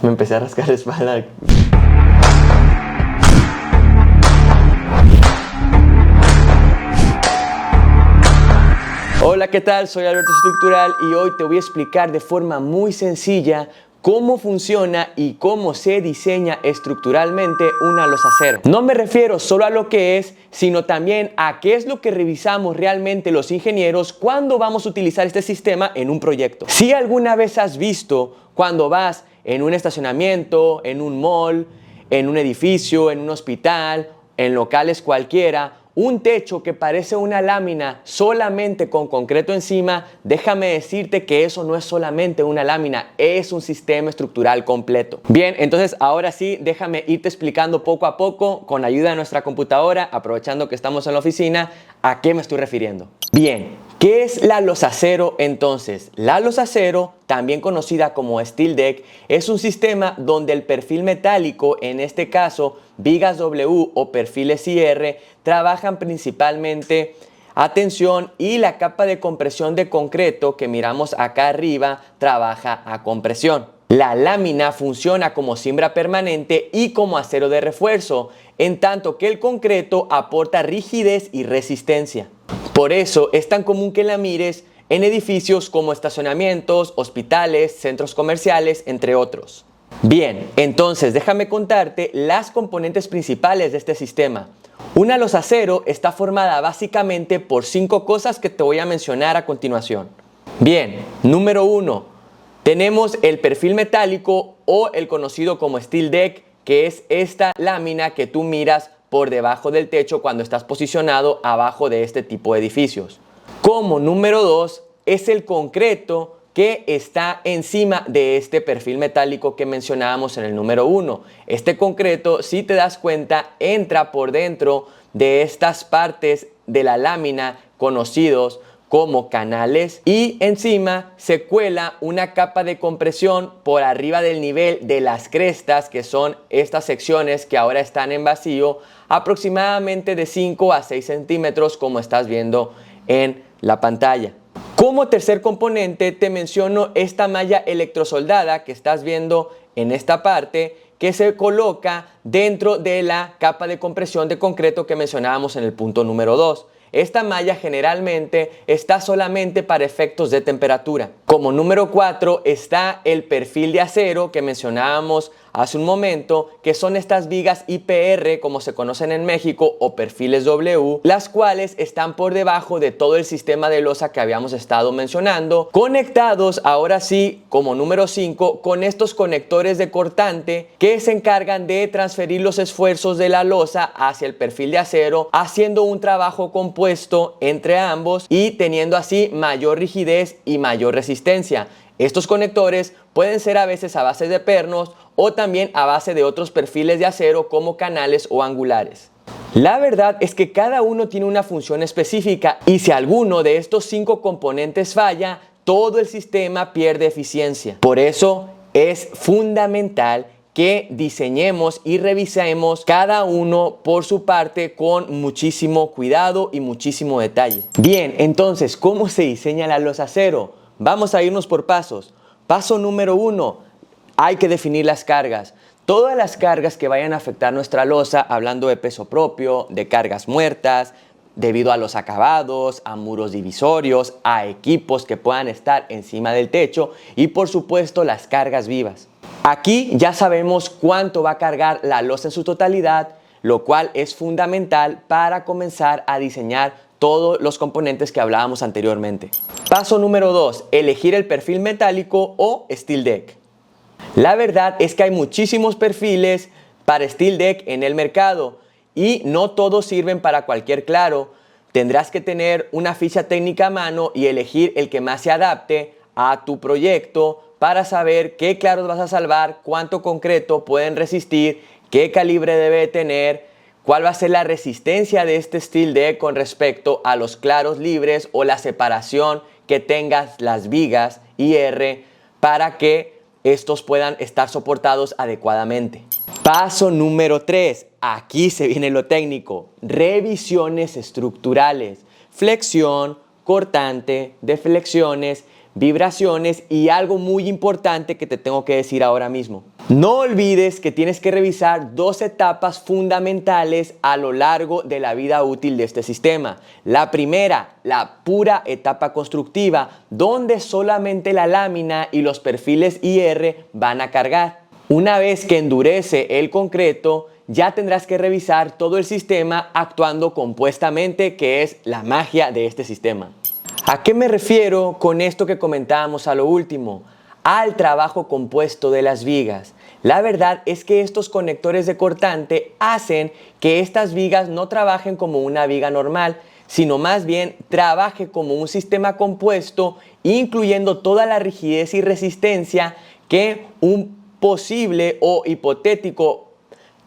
Me empecé a rascar la espalda. Hola, ¿qué tal? Soy Alberto Estructural y hoy te voy a explicar de forma muy sencilla cómo funciona y cómo se diseña estructuralmente una losacero. No me refiero solo a lo que es, sino también a qué es lo que revisamos realmente los ingenieros cuando vamos a utilizar este sistema en un proyecto. Si alguna vez has visto cuando vas en un estacionamiento, en un mall, en un edificio, en un hospital, en locales cualquiera, un techo que parece una lámina solamente con concreto encima, déjame decirte que eso no es solamente una lámina, es un sistema estructural completo. Bien, entonces ahora sí, déjame irte explicando poco a poco, con ayuda de nuestra computadora, aprovechando que estamos en la oficina, a qué me estoy refiriendo. Bien, ¿qué es la losacero entonces? La losacero, también conocida como steel deck, es un sistema donde el perfil metálico, en este caso vigas W o perfiles IR, trabajan principalmente, atención, y la capa de compresión de concreto que miramos acá arriba trabaja a compresión. La lámina funciona como cimbra permanente y como acero de refuerzo, en tanto que el concreto aporta rigidez y resistencia. Por eso es tan común que la mires en edificios como estacionamientos, hospitales, centros comerciales, entre otros. Bien, entonces déjame contarte las componentes principales de este sistema. Una losacero está formada básicamente por 5 cosas que te voy a mencionar a continuación. Bien, número 1, tenemos el perfil metálico o el conocido como steel deck, que es esta lámina que tú miras por debajo del techo cuando estás posicionado abajo de este tipo de edificios. Como número 2 es el concreto que está encima de este perfil metálico que mencionábamos en el número 1. Este concreto, si te das cuenta, entra por dentro de estas partes de la lámina conocidos como canales, y encima se cuela una capa de compresión por arriba del nivel de las crestas, que son estas secciones que ahora están en vacío, aproximadamente de 5 a 6 centímetros, como estás viendo en la pantalla. Como tercer componente te menciono esta malla electrosoldada que estás viendo en esta parte, que se coloca dentro de la capa de compresión de concreto que mencionábamos en el punto número 2. Esta malla generalmente está solamente para efectos de temperatura. Como número 4 está el perfil de acero que mencionábamos hace un momento, que son estas vigas IPR, como se conocen en México, o perfiles W, las cuales están por debajo de todo el sistema de losa que habíamos estado mencionando, conectados ahora sí, como número 5, con estos conectores de cortante que se encargan de transferir los esfuerzos de la losa hacia el perfil de acero, haciendo un trabajo compuesto entre ambos y teniendo así mayor rigidez y mayor resistencia. Estos conectores pueden ser a veces a base de pernos o también a base de otros perfiles de acero como canales o angulares. La verdad es que cada uno tiene una función específica y si alguno de estos 5 componentes falla, todo el sistema pierde eficiencia. Por eso es fundamental que diseñemos y revisemos cada uno por su parte con muchísimo cuidado y muchísimo detalle. Bien, entonces, ¿cómo se diseña la losacero? Vamos a irnos por pasos. Paso número 1, hay que definir las cargas. Todas las cargas que vayan a afectar nuestra losa, hablando de peso propio, de cargas muertas, debido a los acabados, a muros divisorios, a equipos que puedan estar encima del techo y por supuesto las cargas vivas. Aquí ya sabemos cuánto va a cargar la losa en su totalidad, lo cual es fundamental para comenzar a diseñar todos los componentes que hablábamos anteriormente. Paso número 2, elegir el perfil metálico o steel deck. La verdad es que hay muchísimos perfiles para steel deck en el mercado y no todos sirven para cualquier claro. Tendrás que tener una ficha técnica a mano y elegir el que más se adapte a tu proyecto para saber qué claros vas a salvar, cuánto concreto pueden resistir, qué calibre debe tener, cuál va a ser la resistencia de este steel deck con respecto a los claros libres o la separación que tengas las vigas IR para que estos puedan estar soportados adecuadamente. Paso número 3, aquí se viene lo técnico, revisiones estructurales, flexión, cortante, deflexiones, vibraciones y algo muy importante que te tengo que decir ahora mismo. No olvides que tienes que revisar dos etapas fundamentales a lo largo de la vida útil de este sistema. La primera, la pura etapa constructiva, donde solamente la lámina y los perfiles IR van a cargar. Una vez que endurece el concreto, ya tendrás que revisar todo el sistema actuando compuestamente, que es la magia de este sistema. ¿A qué me refiero con esto que comentábamos a lo último? Al trabajo compuesto de las vigas. La verdad es que estos conectores de cortante hacen que estas vigas no trabajen como una viga normal, sino más bien trabaje como un sistema compuesto, incluyendo toda la rigidez y resistencia que un posible o hipotético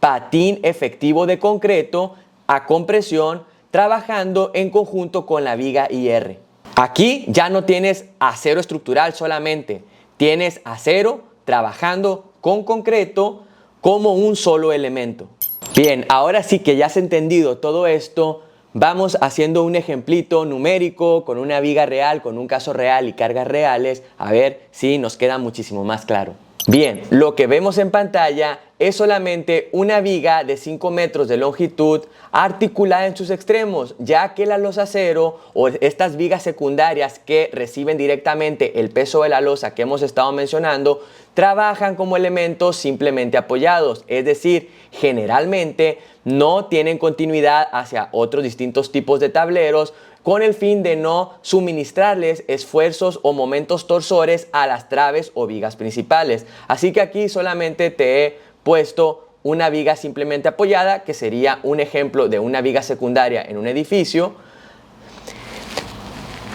patín efectivo de concreto a compresión trabajando en conjunto con la viga IR. Aquí ya no tienes acero estructural solamente, tienes acero trabajando con concreto como un solo elemento. Bien, ahora sí que ya has entendido todo esto, vamos haciendo un ejemplito numérico con una viga real, con un caso real y cargas reales, a ver si nos queda muchísimo más claro. Bien, lo que vemos en pantalla es solamente una viga de 5 metros de longitud articulada en sus extremos, ya que la losa acero o estas vigas secundarias que reciben directamente el peso de la losa que hemos estado mencionando, trabajan como elementos simplemente apoyados, es decir, generalmente no tienen continuidad hacia otros distintos tipos de tableros, con el fin de no suministrarles esfuerzos o momentos torsores a las traves o vigas principales. Así que aquí solamente te he puesto una viga simplemente apoyada, que sería un ejemplo de una viga secundaria en un edificio,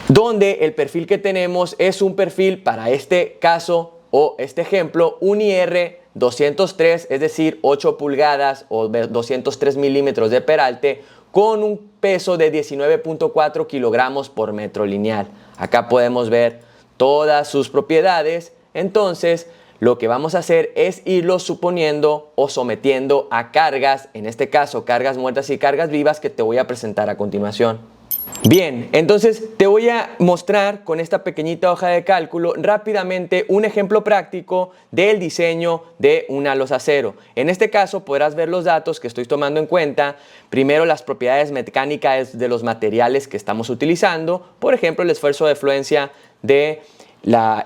donde el perfil que tenemos es un perfil, para este caso o este ejemplo, un IR 203, es decir, 8 pulgadas o 203 milímetros de peralte, con un peso de 19.4 kilogramos por metro lineal. Acá podemos ver todas sus propiedades. Entonces, lo que vamos a hacer es irlo suponiendo o sometiendo a cargas, en este caso cargas muertas y cargas vivas, que te voy a presentar a continuación. Bien, entonces te voy a mostrar con esta pequeñita hoja de cálculo rápidamente un ejemplo práctico del diseño de una losa acero. En este caso podrás ver los datos que estoy tomando en cuenta. Primero, las propiedades mecánicas de los materiales que estamos utilizando. Por ejemplo, el esfuerzo de fluencia de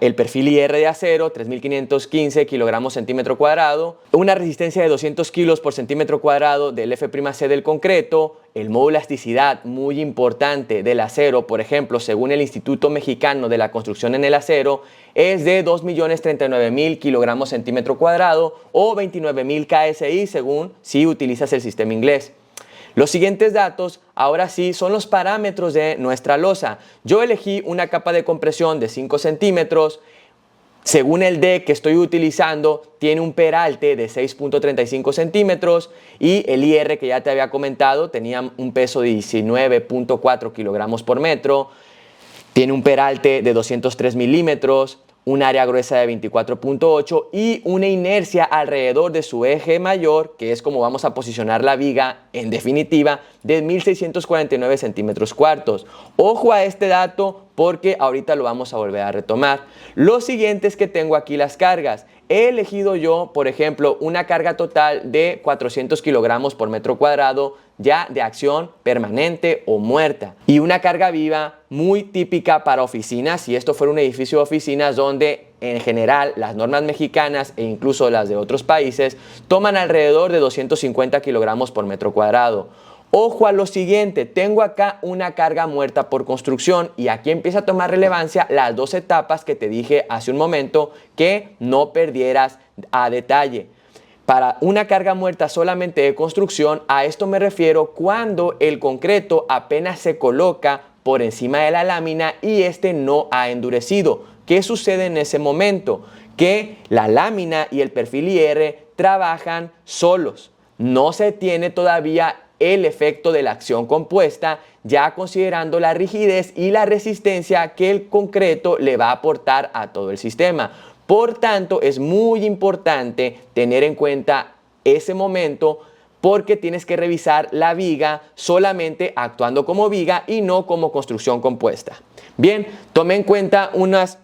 el perfil IR de acero, 3.515 kilogramos centímetro cuadrado, una resistencia de 200 kilos por centímetro cuadrado del F'C del concreto, el módulo elasticidad muy importante del acero, por ejemplo, según el Instituto Mexicano de la Construcción en el Acero, es de 2.039.000 kilogramos centímetro cuadrado o 29.000 KSI según si utilizas el sistema inglés. Los siguientes datos, ahora sí, son los parámetros de nuestra losa. Yo elegí una capa de compresión de 5 centímetros. Según el deck que estoy utilizando, tiene un peralte de 6.35 centímetros y el IR que ya te había comentado tenía un peso de 19.4 kilogramos por metro. Tiene un peralte de 203 milímetros. Un área gruesa de 24.8 y una inercia alrededor de su eje mayor, que es como vamos a posicionar la viga en definitiva, de 1.649 centímetros cuartos. Ojo a este dato porque ahorita lo vamos a volver a retomar. Lo siguiente es que tengo aquí las cargas. He elegido yo, por ejemplo, una carga total de 400 kilogramos por metro cuadrado ya de acción permanente o muerta, y una carga viva muy típica para oficinas, si esto fuera un edificio de oficinas donde en general las normas mexicanas e incluso las de otros países toman alrededor de 250 kilogramos por metro cuadrado. Ojo a lo siguiente, tengo acá una carga muerta por construcción y aquí empieza a tomar relevancia las dos etapas que te dije hace un momento que no perdieras a detalle. Para una carga muerta solamente de construcción, a esto me refiero cuando el concreto apenas se coloca por encima de la lámina y este no ha endurecido. ¿Qué sucede en ese momento? Que la lámina y el perfil IR trabajan solos. No se tiene todavía el efecto de la acción compuesta, ya considerando la rigidez y la resistencia que el concreto le va a aportar a todo el sistema. Por tanto, es muy importante tener en cuenta ese momento porque tienes que revisar la viga solamente actuando como viga y no como construcción compuesta. Bien, tome en cuenta unas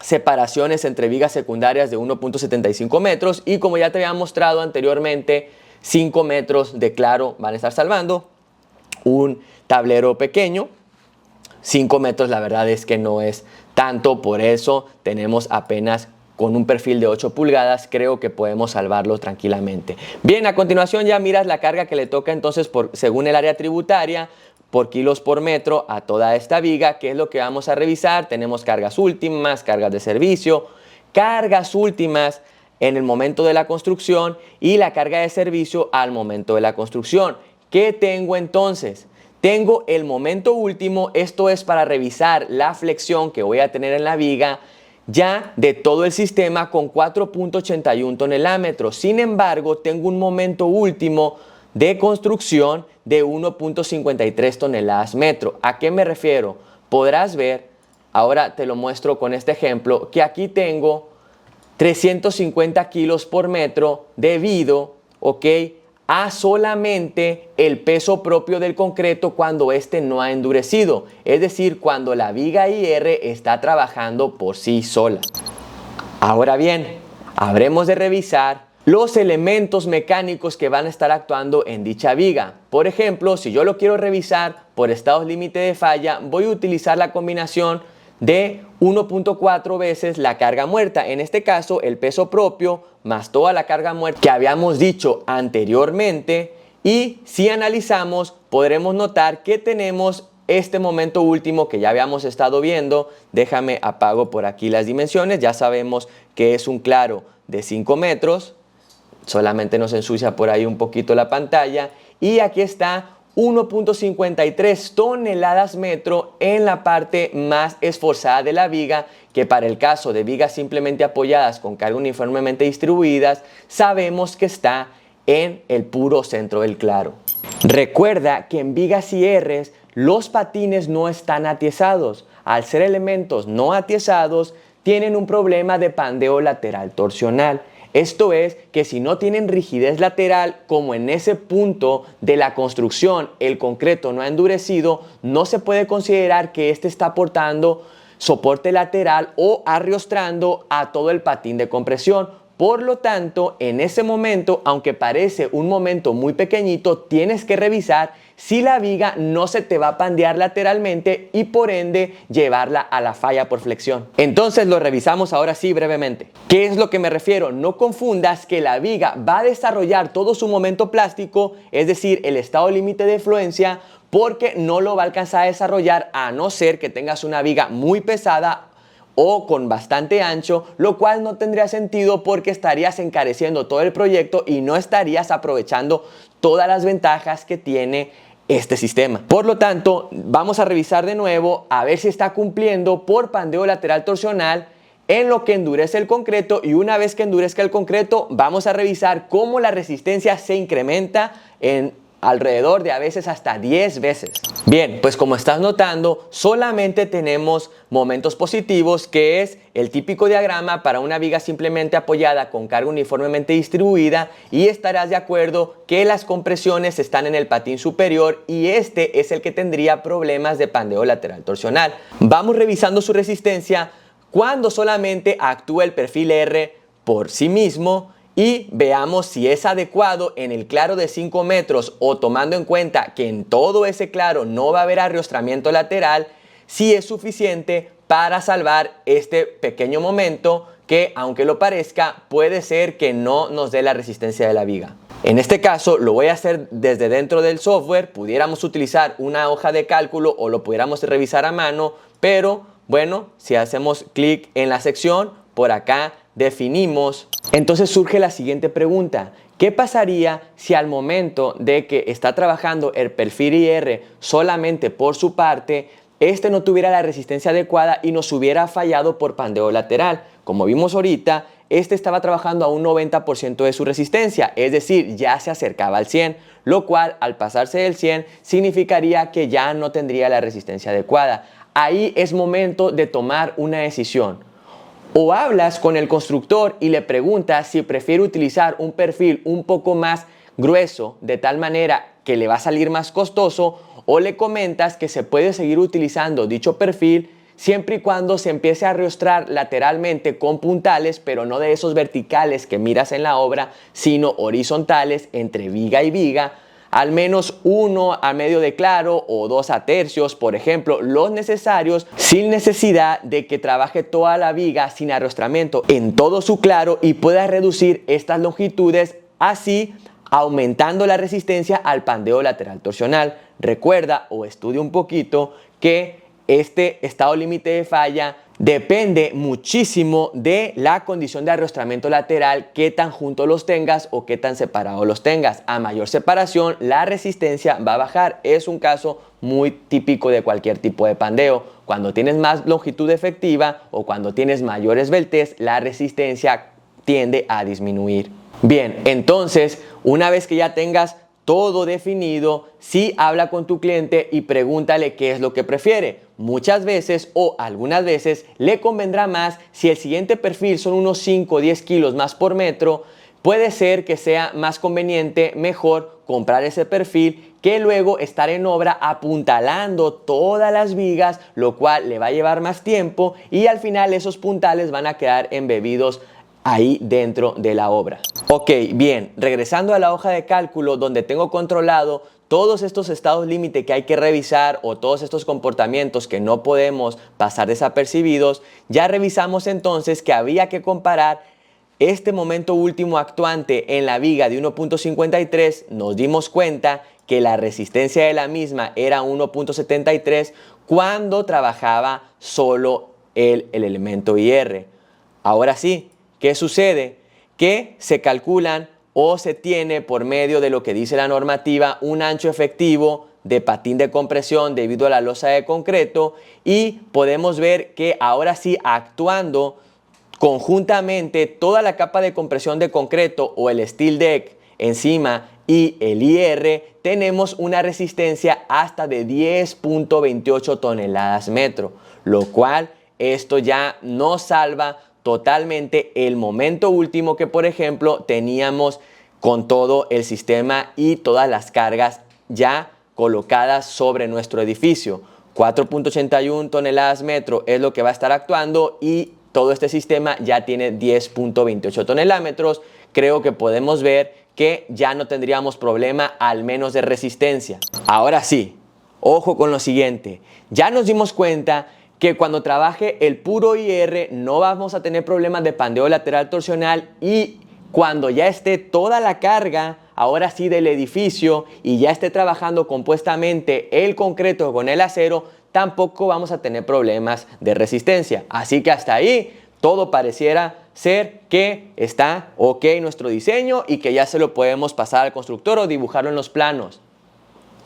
separaciones entre vigas secundarias de 1.75 metros y, como ya te había mostrado anteriormente, 5 metros de claro van a estar salvando. Un tablero pequeño, 5 metros la verdad es que no es tanto, por eso tenemos apenas con un perfil de 8 pulgadas, creo que podemos salvarlo tranquilamente. Bien, a continuación ya miras la carga que le toca entonces según el área tributaria, por kilos por metro a toda esta viga, que es lo que vamos a revisar. Tenemos cargas últimas, cargas de servicio, cargas últimas en el momento de la construcción y la carga de servicio al momento de la construcción. ¿Qué tengo entonces? Tengo el momento último, esto es para revisar la flexión que voy a tener en la viga ya de todo el sistema con 4.81 tonelámetros. Sin embargo, tengo un momento último de construcción de 1.53 toneladas metro. ¿A qué me refiero? Podrás ver, ahora te lo muestro con este ejemplo, que aquí tengo 350 kilos por metro debido, a solamente el peso propio del concreto cuando este no ha endurecido, es decir, cuando la viga IR está trabajando por sí sola. Ahora bien, habremos de revisar los elementos mecánicos que van a estar actuando en dicha viga. Por ejemplo, si yo lo quiero revisar por estados límite de falla, voy a utilizar la combinación de 1.4 veces la carga muerta, en este caso el peso propio más toda la carga muerta que habíamos dicho anteriormente, y si analizamos podremos notar que tenemos este momento último que ya habíamos estado viendo. Déjame apago por aquí las dimensiones, ya sabemos que es un claro de 5 metros, solamente nos ensucia por ahí un poquito la pantalla, y aquí está 1.53 toneladas metro en la parte más esforzada de la viga, que para el caso de vigas simplemente apoyadas con carga uniformemente distribuidas, sabemos que está en el puro centro del claro. Recuerda que en vigas IRs los patines no están atiezados. Al ser elementos no atiezados, tienen un problema de pandeo lateral torsional. Esto es que si no tienen rigidez lateral, como en ese punto de la construcción el concreto no ha endurecido, no se puede considerar que este está aportando soporte lateral o arriostrando a todo el patín de compresión. Por lo tanto, en ese momento, aunque parece un momento muy pequeñito, tienes que revisar si la viga no se te va a pandear lateralmente y por ende llevarla a la falla por flexión. Entonces lo revisamos ahora sí brevemente. ¿Qué es lo que me refiero? No confundas que la viga va a desarrollar todo su momento plástico, es decir, el estado límite de fluencia, porque no lo va a alcanzar a desarrollar a no ser que tengas una viga muy pesada o con bastante ancho, lo cual no tendría sentido porque estarías encareciendo todo el proyecto y no estarías aprovechando todas las ventajas que tiene este sistema. Por lo tanto, vamos a revisar de nuevo a ver si está cumpliendo por pandeo lateral torsional en lo que endurece el concreto, y una vez que endurezca el concreto vamos a revisar cómo la resistencia se incrementa en alrededor de a veces hasta 10 veces. Bien, pues como estás notando, solamente tenemos momentos positivos, que es el típico diagrama para una viga simplemente apoyada con carga uniformemente distribuida, y estarás de acuerdo que las compresiones están en el patín superior y este es el que tendría problemas de pandeo lateral torsional. Vamos revisando su resistencia cuando solamente actúa el perfil R por sí mismo, y veamos si es adecuado en el claro de 5 metros, o tomando en cuenta que en todo ese claro no va a haber arriostramiento lateral, si es suficiente para salvar este pequeño momento que, aunque lo parezca, puede ser que no nos dé la resistencia de la viga. En este caso lo voy a hacer desde dentro del software. Pudiéramos utilizar una hoja de cálculo o lo pudiéramos revisar a mano, pero bueno, si hacemos clic en la sección, por acá definimos. Entonces surge la siguiente pregunta: ¿qué pasaría si al momento de que está trabajando el perfil IR solamente por su parte, este no tuviera la resistencia adecuada y nos hubiera fallado por pandeo lateral? Como vimos ahorita, este estaba trabajando a un 90% de su resistencia, es decir, ya se acercaba al 100, lo cual al pasarse del 100 significaría que ya no tendría la resistencia adecuada. Ahí es momento de tomar una decisión. O hablas con el constructor y le preguntas si prefiere utilizar un perfil un poco más grueso, de tal manera que le va a salir más costoso, o le comentas que se puede seguir utilizando dicho perfil siempre y cuando se empiece a arrostrar lateralmente con puntales, pero no de esos verticales que miras en la obra, sino horizontales entre viga y viga, al menos 1 a medio de claro o 2 a tercios, por ejemplo, los necesarios, sin necesidad de que trabaje toda la viga sin arrostramiento en todo su claro y pueda reducir estas longitudes, así aumentando la resistencia al pandeo lateral torsional. Recuerda o estudia un poquito que este estado límite de falla depende muchísimo de la condición de arrostramiento lateral, qué tan juntos los tengas o qué tan separados los tengas. A mayor separación, la resistencia va a bajar. Es un caso muy típico de cualquier tipo de pandeo. Cuando tienes más longitud efectiva o cuando tienes mayor esbeltez, la resistencia tiende a disminuir. Bien, entonces, una vez que ya tengas todo definido, sí habla con tu cliente y pregúntale qué es lo que prefiere. Muchas veces o algunas veces le convendrá más si el siguiente perfil son unos 5 o 10 kilos más por metro. Puede ser que sea más conveniente, mejor comprar ese perfil que luego estar en obra apuntalando todas las vigas, lo cual le va a llevar más tiempo y al final esos puntales van a quedar embebidos ahí dentro de la obra. Ok, bien, regresando a la hoja de cálculo donde tengo controlado todos estos estados límite que hay que revisar o todos estos comportamientos que no podemos pasar desapercibidos, ya revisamos entonces que había que comparar este momento último actuante en la viga de 1.53, nos dimos cuenta que la resistencia de la misma era 1.73 cuando trabajaba solo el elemento IR. Ahora sí, ¿qué sucede? Que se calculan o se tiene por medio de lo que dice la normativa un ancho efectivo de patín de compresión debido a la losa de concreto y podemos ver que ahora sí actuando conjuntamente toda la capa de compresión de concreto o el steel deck encima y el IR tenemos una resistencia hasta de 10.28 toneladas metro, lo cual esto ya nos salva totalmente el momento último que por ejemplo teníamos con todo el sistema y todas las cargas ya colocadas sobre nuestro edificio. 4.81 toneladas metro es lo que va a estar actuando y todo este sistema ya tiene 10.28 tonelómetros. Creo que podemos ver que ya no tendríamos problema al menos de resistencia. Ahora sí, ojo con lo siguiente, ya nos dimos cuenta que cuando trabaje el puro IR no vamos a tener problemas de pandeo lateral torsional y cuando ya esté toda la carga, ahora sí del edificio y ya esté trabajando compuestamente el concreto con el acero, tampoco vamos a tener problemas de resistencia. Así que hasta ahí todo pareciera ser que está ok nuestro diseño y que ya se lo podemos pasar al constructor o dibujarlo en los planos.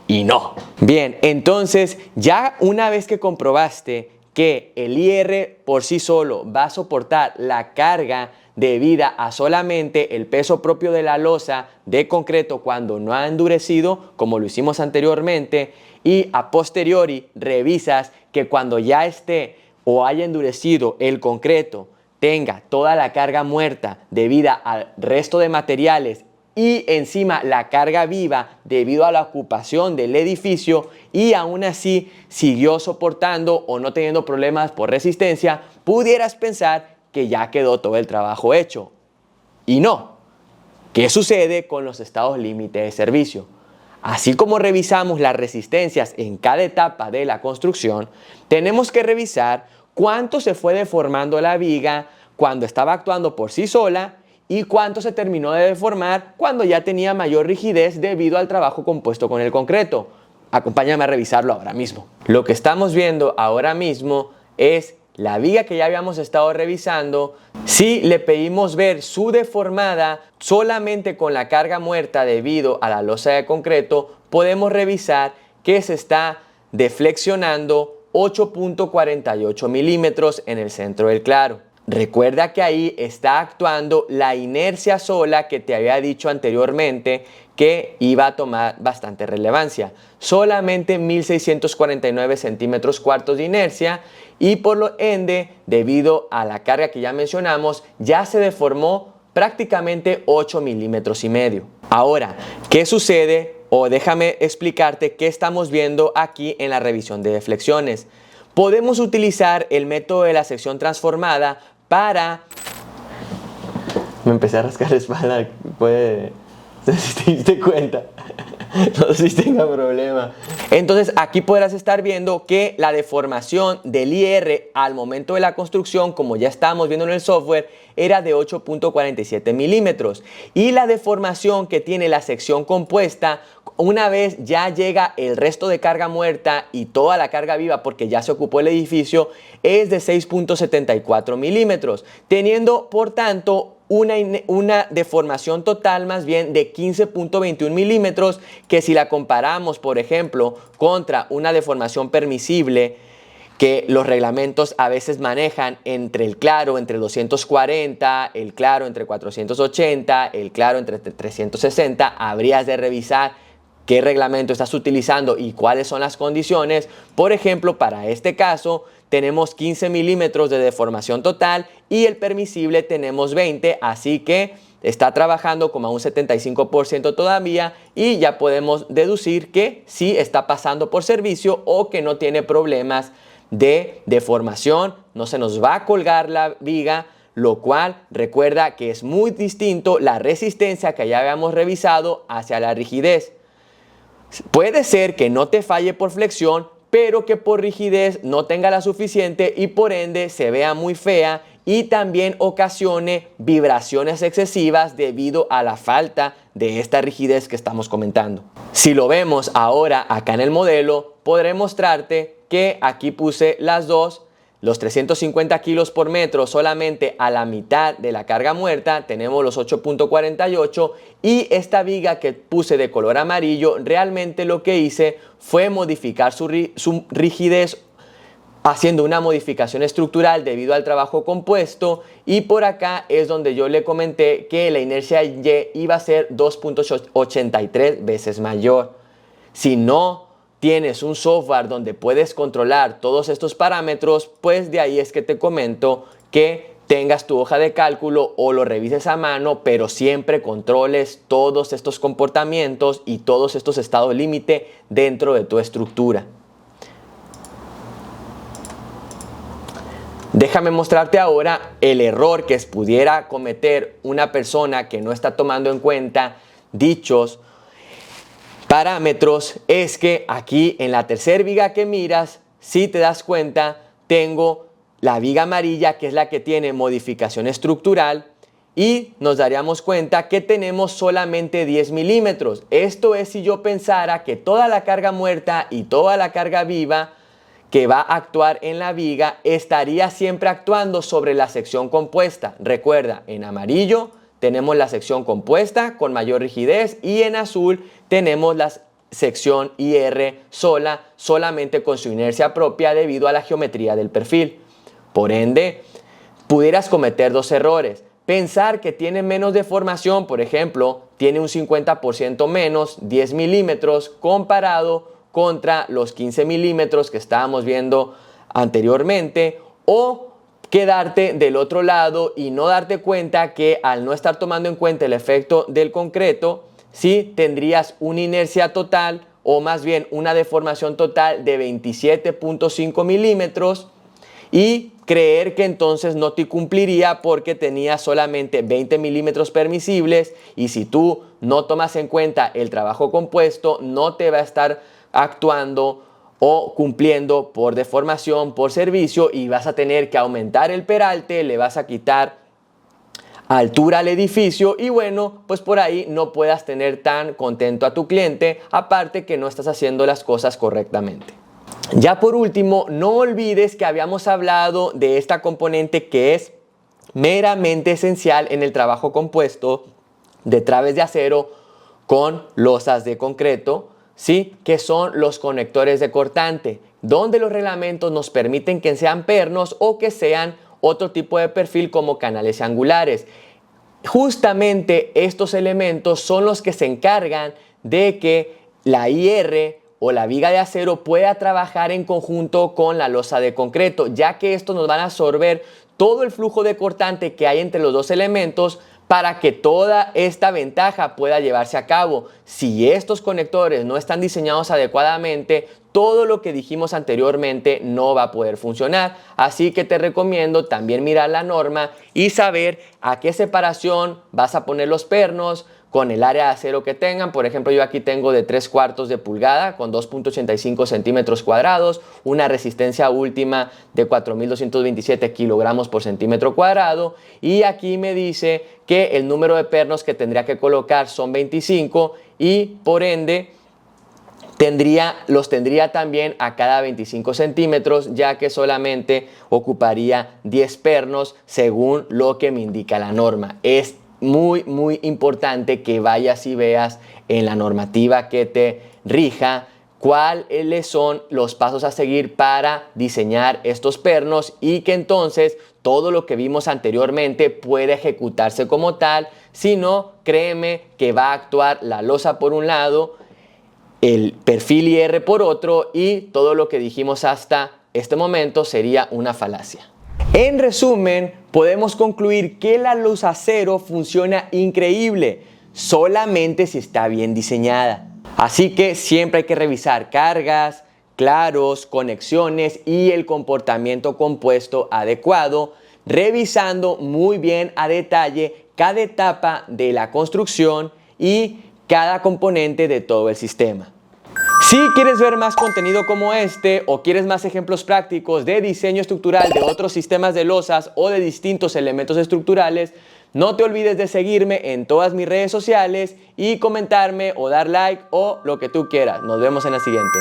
Y no. Bien, entonces ya una vez que comprobaste que el IR por sí solo va a soportar la carga debida a solamente el peso propio de la losa de concreto cuando no ha endurecido, como lo hicimos anteriormente, y a posteriori revisas que cuando ya esté o haya endurecido el concreto tenga toda la carga muerta debida al resto de materiales y encima la carga viva debido a la ocupación del edificio y aún así siguió soportando o no teniendo problemas por resistencia, pudieras pensar que ya quedó todo el trabajo hecho. Y no. ¿Qué sucede con los estados límite de servicio? Así como revisamos las resistencias en cada etapa de la construcción, tenemos que revisar cuánto se fue deformando la viga cuando estaba actuando por sí sola y cuánto se terminó de deformar cuando ya tenía mayor rigidez debido al trabajo compuesto con el concreto. Acompáñame a revisarlo ahora mismo. Lo que estamos viendo ahora mismo es la viga que ya habíamos estado revisando. Si le pedimos ver su deformada solamente con la carga muerta debido a la losa de concreto, podemos revisar que se está deflexionando 8.48 milímetros en el centro del claro. Recuerda que ahí está actuando la inercia sola que te había dicho anteriormente que iba a tomar bastante relevancia. Solamente 1649 centímetros cuartos de inercia y por lo ende, debido a la carga que ya mencionamos, ya se deformó prácticamente 8 milímetros y medio. Ahora, ¿qué sucede? O déjame explicarte qué estamos viendo aquí en la revisión de deflexiones. podemos utilizar el método de la sección transformada para... Me empecé a rascar la espalda, puede... No sé si te diste cuenta, no sé si tenga problema. Entonces aquí podrás estar viendo que la deformación del IR al momento de la construcción, como ya estábamos viendo en el software, era de 8.47 milímetros. Y la deformación que tiene la sección compuesta, una vez ya llega el resto de carga muerta y toda la carga viva, porque ya se ocupó el edificio, es de 6.74 milímetros, teniendo por tanto una deformación total más bien de 15.21 milímetros, que si la comparamos, por ejemplo, contra una deformación permisible que los reglamentos a veces manejan entre el claro entre 240, el claro entre 480, el claro entre 360, habrías de revisar qué reglamento estás utilizando y cuáles son las condiciones. Por ejemplo, para este caso tenemos 15 milímetros de deformación total y el permisible tenemos 20, así que está trabajando como a un 75% todavía y ya podemos deducir que sí está pasando por servicio o que no tiene problemas de deformación, no se nos va a colgar la viga, lo cual recuerda que es muy distinto la resistencia que ya habíamos revisado hacia la rigidez. Puede ser que no te falle por flexión, pero que por rigidez no tenga la suficiente y por ende se vea muy fea y también ocasione vibraciones excesivas debido a la falta de esta rigidez que estamos comentando. Si lo vemos ahora acá en el modelo, podré mostrarte que aquí puse las dos. Los 350 kilos por metro solamente a la mitad de la carga muerta, tenemos los 8.48 y esta viga que puse de color amarillo, realmente lo que hice fue modificar su rigidez haciendo una modificación estructural debido al trabajo compuesto, y por acá es donde yo le comenté que la inercia Y iba a ser 2.83 veces mayor. Si no tienes un software donde puedes controlar todos estos parámetros, pues de ahí es que te comento que tengas tu hoja de cálculo o lo revises a mano, pero siempre controles todos estos comportamientos y todos estos estados límite dentro de tu estructura. Déjame mostrarte ahora el error que pudiera cometer una persona que no está tomando en cuenta dichos parámetros. Es que aquí en la tercera viga que miras, si te das cuenta, tengo la viga amarilla, que es la que tiene modificación estructural, y nos daríamos cuenta que tenemos solamente 10 milímetros. Esto es si yo pensara que toda la carga muerta y toda la carga viva que va a actuar en la viga estaría siempre actuando sobre la sección compuesta. Recuerda, en amarillo tenemos la sección compuesta con mayor rigidez y en azul tenemos la sección IR solamente con su inercia propia debido a la geometría del perfil. Por ende, pudieras cometer dos errores. Pensar que tiene menos deformación, por ejemplo, tiene un 50% menos, 10 milímetros, comparado contra los 15 milímetros que estábamos viendo anteriormente, o quedarte del otro lado y no darte cuenta que al no estar tomando en cuenta el efecto del concreto, sí tendrías una inercia total o más bien una deformación total de 27.5 milímetros y creer que entonces no te cumpliría porque tenía solamente 20 milímetros permisibles, y si tú no tomas en cuenta el trabajo compuesto no te va a estar actuando o cumpliendo por deformación por servicio y vas a tener que aumentar el peralte, le vas a quitar altura al edificio y bueno, pues por ahí no puedas tener tan contento a tu cliente, aparte que no estás haciendo las cosas correctamente. Ya por último, no olvides que habíamos hablado de esta componente que es meramente esencial en el trabajo compuesto de traves de acero con losas de concreto, ¿sí? Que son los conectores de cortante, donde los reglamentos nos permiten que sean pernos o que sean otro tipo de perfil como canales angulares. Justamente estos elementos son los que se encargan de que la IR o la viga de acero pueda trabajar en conjunto con la losa de concreto, ya que estos nos van a absorber todo el flujo de cortante que hay entre los dos elementos para que toda esta ventaja pueda llevarse a cabo. Si estos conectores no están diseñados adecuadamente, todo lo que dijimos anteriormente no va a poder funcionar. Así que te recomiendo también mirar la norma y saber a qué separación vas a poner los pernos con el área de acero que tengan. Por ejemplo, yo aquí tengo de 3/4 de pulgada con 2.85 centímetros cuadrados, una resistencia última de 4.227 kilogramos por centímetro cuadrado, y aquí me dice que el número de pernos que tendría que colocar son 25 y por ende los tendría también a cada 25 centímetros, ya que solamente ocuparía 10 pernos según lo que me indica la norma. Es muy importante que vayas y veas en la normativa que te rija cuáles son los pasos a seguir para diseñar estos pernos, y que entonces todo lo que vimos anteriormente puede ejecutarse como tal. Si no, créeme que va a actuar la losa por un lado, el perfil IR por otro, y todo lo que dijimos hasta este momento sería una falacia. En resumen, podemos concluir que la losa acero funciona increíble, solamente si está bien diseñada. Así que siempre hay que revisar cargas, claros, conexiones y el comportamiento compuesto adecuado, revisando muy bien a detalle cada etapa de la construcción y cada componente de todo el sistema. Si quieres ver más contenido como este o quieres más ejemplos prácticos de diseño estructural de otros sistemas de losas o de distintos elementos estructurales, no te olvides de seguirme en todas mis redes sociales y comentarme o dar like o lo que tú quieras. Nos vemos en la siguiente.